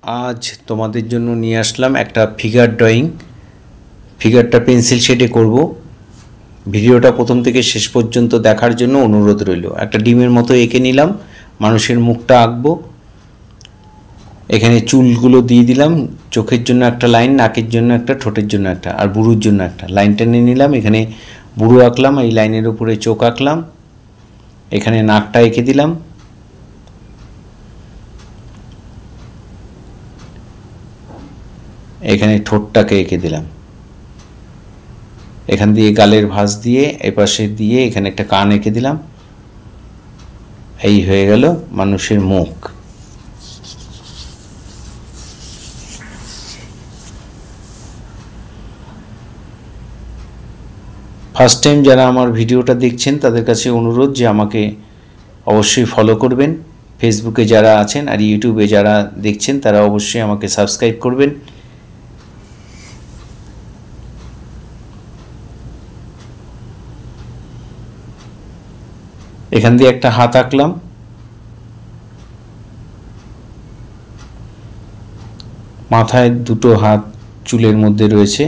आज তোমাদের জন্য নিয়ে আসলাম একটা ফিগার ড্রয়িং। ফিগারটা পেন্সিল শেডে করব। ভিডিওটা প্রথম থেকে শেষ পর্যন্ত দেখার জন্য অনুরোধ রইল। একটা ডিমের মতো এঁকে নিলাম, মানুষের মুখটা আঁকবো। এখানে চুলগুলো দিয়ে দিলাম, চোখের জন্য একটা লাইন, নাকের জন্য একটা, ঠোঁটের জন্য একটা, আর বুড়োর জন্য একটা লাইন টেনে নিলাম। এখানে বুড়ো আঁকলাম, এই লাইনের উপরে চোখ আঁকলাম, এখানে নাকটা এঁকে দিলাম, এখানে ঠোঁটটাকে এঁকে দিলাম, এখান দিয়ে গালের ভাঁজ দিয়ে এপাশে দিয়ে এখানে একটা কান এঁকে দিলাম। এই হয়ে গেল মানুষের মুখ। ফার্স্ট টাইম যারা আমার ভিডিওটা দেখছেন তাদের কাছে অনুরোধ যে আমাকে অবশ্যই ফলো করবেন। ফেসবুকে যারা আছেন আর ইউটিউবে যারা দেখছেন তারা অবশ্যই আমাকে সাবস্ক্রাইব করবেন। এখান দিয়ে একটা হাত আঁকলাম, মাথায় দুটো হাত চুলের মধ্যে রয়েছে।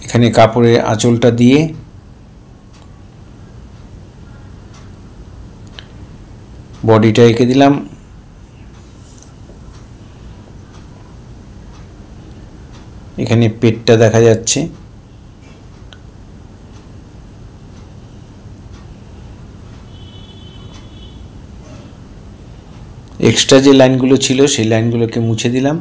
এখানে কাপড়ে আঁচলটা দিয়ে বডিটা এঁকে দিলাম। এখানে পেটটা দেখা যাচ্ছে। এক্সট্রা যে লাইনগুলো ছিল সেই লাইনগুলোকে মুছে দিলাম।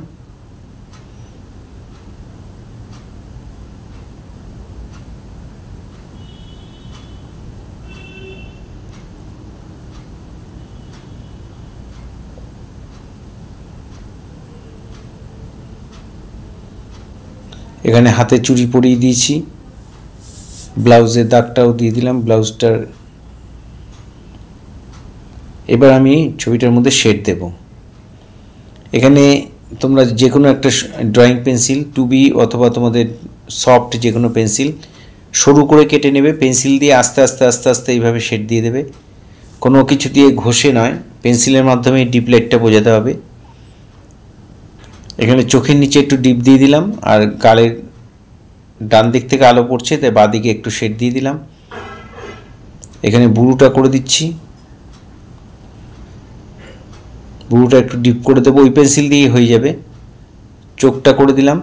এখানে হাতে চুড়ি পরিয়ে দিয়েছি, ব্লাউজের দাগটাও দিয়ে দিলাম ব্লাউজটার। এবার আমি ছবিটার মধ্যে শেড দেব। এখানে তোমরা যে কোনো একটা ড্রয়িং পেন্সিল 2B অথবা তোমাদের সফট যে কোনো পেন্সিল সরু করে কেটে নেবে। পেন্সিল দিয়ে আস্তে আস্তে আস্তে আস্তে এইভাবে শেড দিয়ে দেবে, কোনো কিছু দিয়ে ঘষে নয়, পেন্সিলের মাধ্যমে ডিপ লাইটটা বোঝাতে হবে। এখানে চোখের নিচে একটু ডিপ দিয়ে দিলাম, আর গালের ডান দিক থেকে আলো পড়ছে তাই বাঁ দিকে একটু শেড দিয়ে দিলাম। এখানে বুড়োটা করে দিচ্ছি, বুড়োটা একটু ডিপ করে দেবো, ওই পেন্সিল দিয়েই হয়ে যাবে। চোখটা করে দিলাম।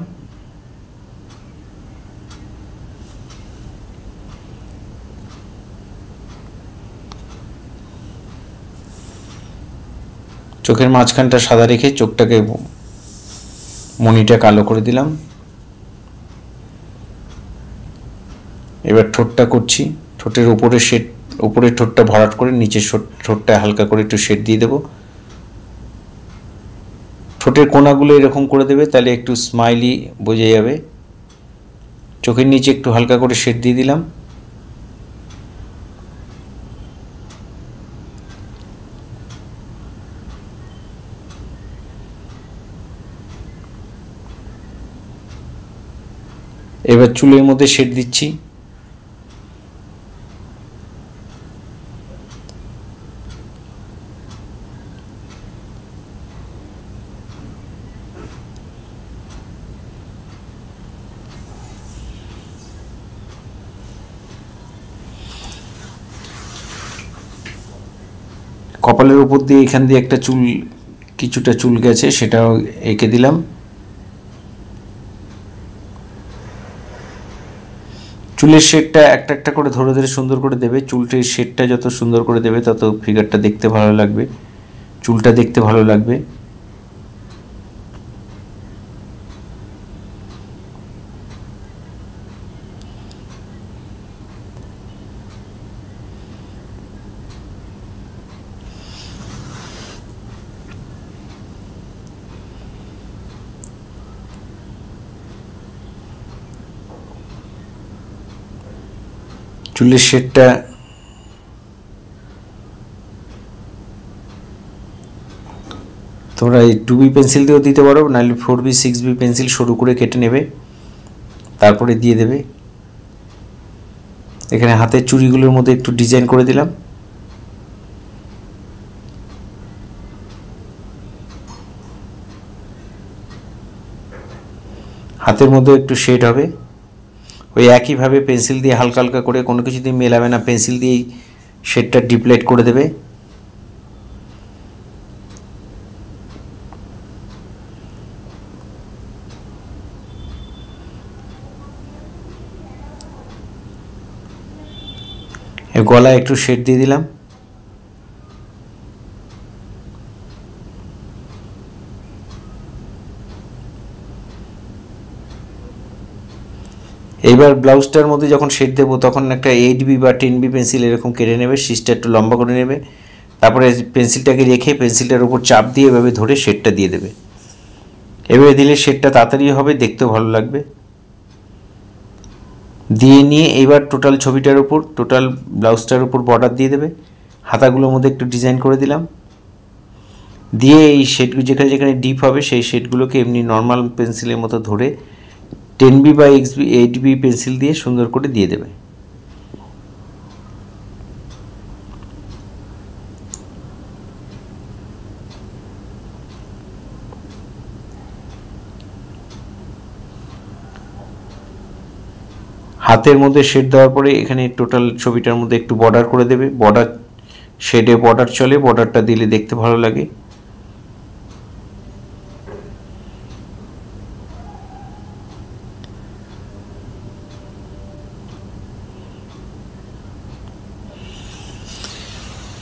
চোখের মাঝখানটা সাদা রেখে চোখটাকে মনিটা কালো করে দিলাম। এবার ঠোঁটটা করছি, ঠোঁটের উপরে শেড, উপরের ঠোঁটটা ভরাট করে নিচের ঠোঁটটা হালকা করে একটু শেড দিয়ে দেবো। ঠোঁটের কোনাগুলো এরকম করে দেবে, তাহলে একটু স্মাইলি বোঝা যাবে। চোখের নিচে একটু হালকা করে শেড দিয়ে দিলাম। এবার চুলের মধ্যে শেড দিচ্ছি। কপালের উপর দিয়ে এখান দিয়ে একটা চুল, কিছুটা চুল গেছে, সেটাও এঁকে দিলাম। চুলের শেডটা একটা একটা করে ধরে ধরে সুন্দর করে দেবে। চুলটির শেডটা যত সুন্দর করে দেবে তত ফিগারটা দেখতে ভালো লাগবে, চুলটা দেখতে ভালো লাগবে। চুলের শেডটা তোমরা এই 2B পেন্সিল দিয়েও দিতে পারো, নাহলে 4B 6B পেন্সিল সরু করে কেটে নেবে, তারপরে দিয়ে দেবে। এখানে হাতের চুড়িগুলোর মধ্যে একটু ডিজাইন করে দিলাম। হাতের মধ্যে একটু শেড হবে। ওই একইভাবে পেন্সিল দিয়ে হালকা হালকা করে, কোনো কিছু দিয়ে মেলাবে না, পেন্সিল দিয়েই শেডটা ডিপ্লেট করে দেবে। গলায় একটু শেড দিয়ে দিলাম। এইবার ব্লাউজটার মধ্যে যখন শেড দেবো তখন একটা 8B বা 10B পেন্সিল এরকম কেটে নেবে, সিজটা একটু লম্বা করে নেবে, তারপরে পেন্সিলটাকে রেখে পেন্সিলটার উপর চাপ দিয়ে এভাবে ধরে শেডটা দিয়ে দেবে। এভাবে দিলে শেডটা তাড়াতাড়ি হবে, দেখতেও ভালো লাগবে। দিয়ে নিয়ে এইবার টোটাল ছবিটার উপর, টোটাল ব্লাউজটার উপর বর্ডার দিয়ে দেবে। হাতাগুলোর মধ্যে একটু ডিজাইন করে দিলাম, দিয়ে এই শেডগুলো যেখানে যেখানে ডিপ হবে সেই শেডগুলোকে এমনি নর্মাল পেন্সিলের মতো ধরে 10B বা 8B পেন্সিল দিয়ে সুন্দর করে দিয়ে দেবে। হাতের মধ্যে শেড দেওয়ার পরে এখানে টোটাল ছবিটার মধ্যে একটু বর্ডার করে দেবে। বর্ডার শেডে বর্ডার চলে, বর্ডারটা দিলে দেখতে ভালো লাগে।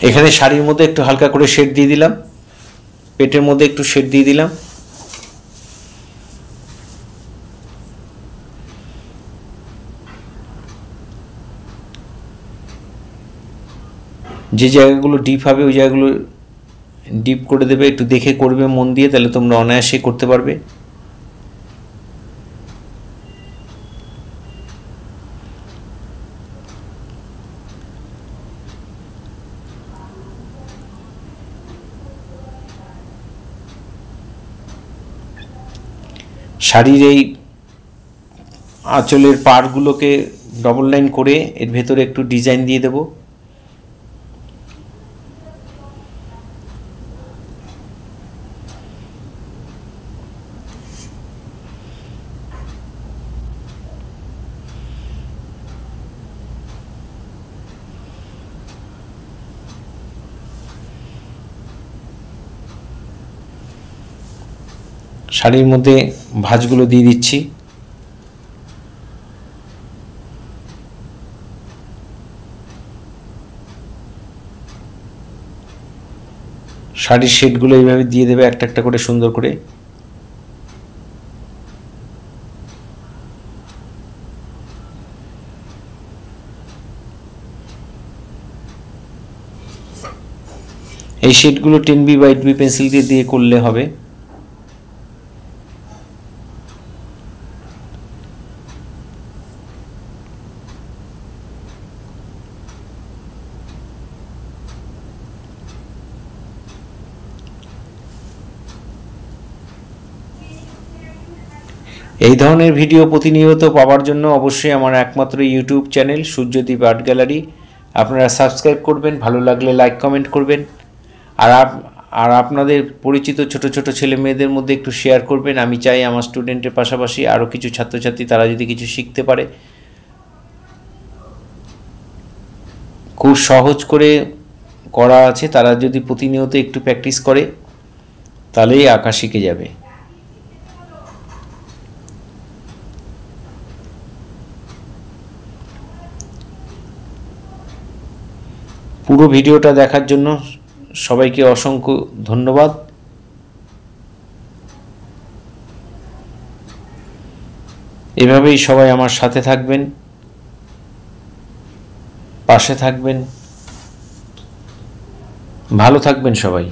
এখানে শাড়ির মধ্যে একটু হালকা করে শেড দিয়ে দিলাম, পেটের মধ্যে একটু শেড দিয়ে দিলাম। যে জায়গাগুলো ডিপ হবে ওই জায়গাগুলো ডিপ করে দেবে, একটু দেখে করবে মন দিয়ে, তাহলে তোমরা অনায়াসে করতে পারবে। শাড়ির এই আঁচলের পাড়গুলোকে ডবল লাইন করে এর ভেতরে একটু ডিজাইন দিয়ে দেব। শাড়ির মধ্যে ভাঁজগুলো দিয়ে দিচ্ছি। শাড়ির শেডগুলো এইভাবে দিয়ে দেবে একটা একটা করে সুন্দর করে। এই শেডগুলো 10B বা 8B পেন্সিল দিয়ে দিয়ে করলে হবে। এই ধরনের ভিডিও প্রতিনিয়ত পাওয়ার জন্য অবশ্যই আমার একমাত্র YouTube channel Suryadip art gallery আপনারা সাবস্ক্রাইব করবেন, ভালো লাগলে লাইক কমেন্ট করবেন, আর আপনাদের পরিচিত ছোট ছোট ছেলে মেয়েদের মধ্যে একটু শেয়ার করবেন। আমি চাই আমার স্টুডেন্টের পাশাপাশি আরও কিছু ছাত্রছাত্রী তারা যদি কিছু শিখতে পারে। খুব সহজ করে করা আছে, তারা যদি প্রতিনিয়ত একটু প্র্যাকটিস করে তাহলেই আঁকা শিখে যাবে। পুরো ভিডিওটা দেখার জন্য সবাইকে অসংখ্য ধন্যবাদ। এভাবেই সবাই আমার সাথে থাকবেন, পাশে থাকবেন, ভালো থাকবেন সবাই।